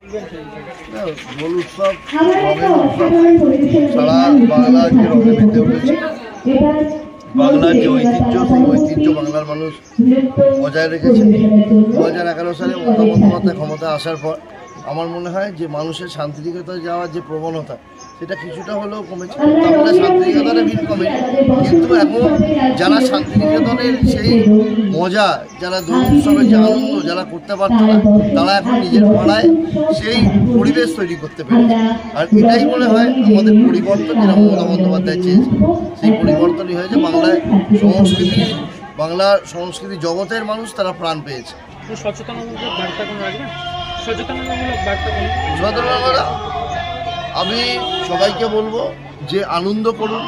দোল উৎসব রঙের উৎসব সারা বাংলা যে রঙে মেতে উঠেছে। বাংলার যে ঐতিহ্য, সেই ঐতিহ্য বাংলার মানুষ বজায় রেখেছে। 2011 সালে মমতা বন্দ্যোপাধ্যায় ক্ষমতায় আসার পর আমার মনে হয় যে মানুষের শান্তিনিকেতনে যাওয়ার যে প্রবণতা, সেটা কিছুটা হলেও কমেছে। তাহলে শান্তিনিকেতনে ভিড় কমে, কিন্তু এখন যারা শান্তিনিকেতনের সেই মজা, যারা দোল উৎসবের যে আনন্দ যারা করতে পারত না, তারা এখন নিজের পাড়ায় সেই পরিবেশ তৈরি করতে পেরেছে। আর এটাই মনে হয় আমাদের পরিবর্তন, যেটা মমতা বন্দ্যোপাধ্যায় চেয়েছে, সেই পরিবর্তনই হয়েছে। বাংলার সংস্কৃতি জগতের মানুষ তারা প্রাণ পেয়েছে। সচেতনতামূলক বার্তা কোনো রাখবেন? সচেতনতামূলক বার্তা আমি সবাইকে বলবো যে আনন্দ করুন,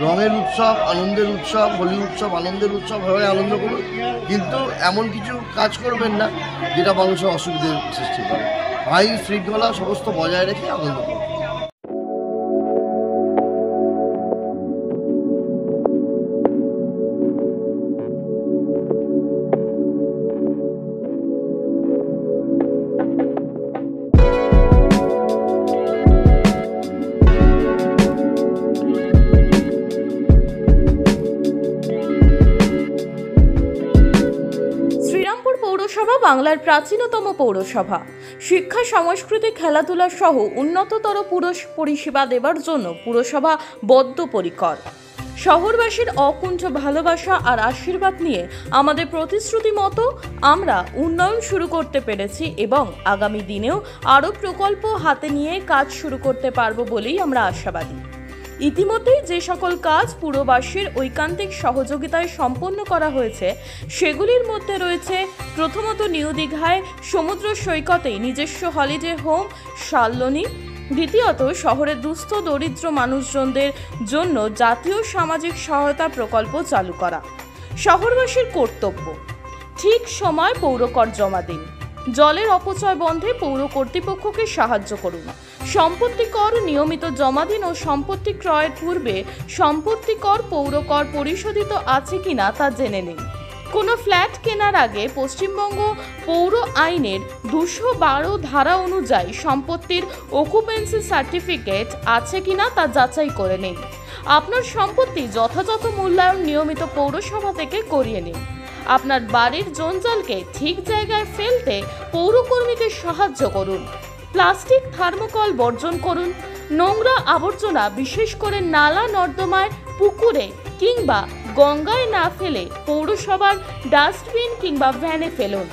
রঙের উৎসব, আনন্দের উৎসব, হোলি উৎসব আনন্দের উৎসব হয়ে আনন্দ করুন, কিন্তু এমন কিছু কাজ করবেন না যেটা মানুষের অসুবিধার সৃষ্টি করে। আইন শৃঙ্খলা সমস্ত বজায় রেখে আনন্দ করুন। পৌরসভা বাংলার প্রাচীনতম পৌরসভা। শিক্ষা, সংস্কৃতি, খেলাধুলা সহ উন্নততর পরিষেবা দেবার জন্য পুরসভা বদ্ধপরিকর। শহরবাসীর অকুণ্ঠ ভালোবাসা আর আশীর্বাদ নিয়ে আমাদের প্রতিশ্রুতি মতো আমরা উন্নয়ন শুরু করতে পেরেছি এবং আগামী দিনেও আরও প্রকল্প হাতে নিয়ে কাজ শুরু করতে পারব বলেই আমরা আশাবাদী। ইতিমধ্যেই যে সকল কাজ পুরবাসীর ঐকান্তিক সহযোগিতায় সম্পন্ন করা হয়েছে, সেগুলির মধ্যে রয়েছে প্রথমত নিউ দীঘায় সমুদ্র সৈকতেই নিজস্ব হলিডে হোম শালনী, দ্বিতীয়ত শহরের দুস্থ দরিদ্র মানুষজনদের জন্য জাতীয় সামাজিক সহায়তা প্রকল্প চালু করা। শহরবাসীর কর্তব্য, ঠিক সময় পৌরকর জমা দিন। জলের অপচয় বন্ধে পৌর কর্তৃপক্ষকে সাহায্য করুন। সম্পত্তি কর নিয়মিত জমা দিন ও সম্পত্তি ক্রয়ের পূর্বে সম্পত্তি কর পৌরকর পরিশোধিত আছে কিনা তা জেনে নিন। কোনো ফ্ল্যাট কেনার আগে পশ্চিমবঙ্গ পৌর আইনের 212 ধারা অনুযায়ী সম্পত্তির অকুপেন্সি সার্টিফিকেট আছে কিনা তা যাচাই করে নিন। আপনার সম্পত্তি যথাযথ মূল্যায়ন নিয়মিত পৌরসভা থেকে করিয়ে নিন। আপনার বাড়ির জঞ্জালকে ঠিক জায়গায় ফেলতে পৌরকর্মীকে সাহায্য করুন। প্লাস্টিক, থার্মোকল বর্জন করুন। নোংরা আবর্জনা বিশেষ করে নালা নর্দমায়, পুকুরে কিংবা গঙ্গায় না ফেলে পৌরসভার ডাস্টবিন কিংবা ভ্যানে ফেলুন।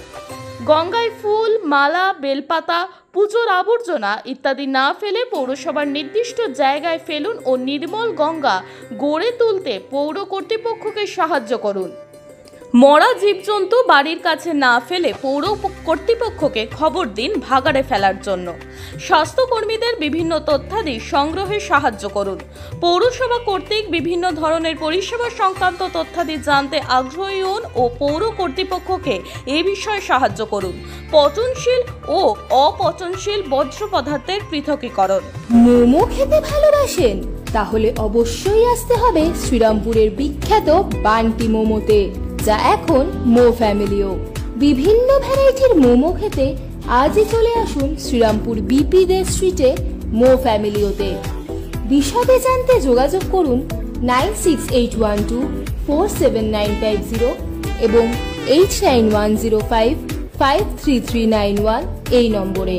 গঙ্গায় ফুল, মালা, বেলপাতা, পুজোর আবর্জনা ইত্যাদি না ফেলে পৌরসভার নির্দিষ্ট জায়গায় ফেলুন ও নির্মল গঙ্গা গড়ে তুলতে পৌর কর্তৃপক্ষকে সাহায্য করুন। মরা জীবজন্তু বাড়ির কাছে না ফেলে পৌর কর্তৃপক্ষকে খবর দিন ভাগাড়ে ফেলার জন্য। স্বাস্থ্যকর্মীদের বিভিন্ন তথ্যাদি সংগ্রহে সাহায্য করুন। পৌরসভা কর্তৃক বিভিন্ন ধরনের পরিষেবা সংক্রান্ত তথ্যাদি জানতে আগ্রহী হন ও পৌর কর্তৃপক্ষকে এ বিষয়ে সাহায্য করুন। পচনশীল ও অপচনশীল বর্জ্য পদার্থের পৃথকীকরণ। মোমো খেতে ভালোবাসেন? তাহলে অবশ্যই আসতে হবে শ্রীরামপুরের বিখ্যাত বান্টি মোমোতে, যা এখন মো ফ্যামিলিও। বিভিন্ন ভ্যারাইটির মোমো খেতে আজই চলে আসুন শ্রীরামপুর বিপি দে স্ট্রিটে মো ফ্যামিলিওতে। বিশদে জানতে যোগাযোগ করুন 9681247950 এবং 8910553391 এই নম্বরে।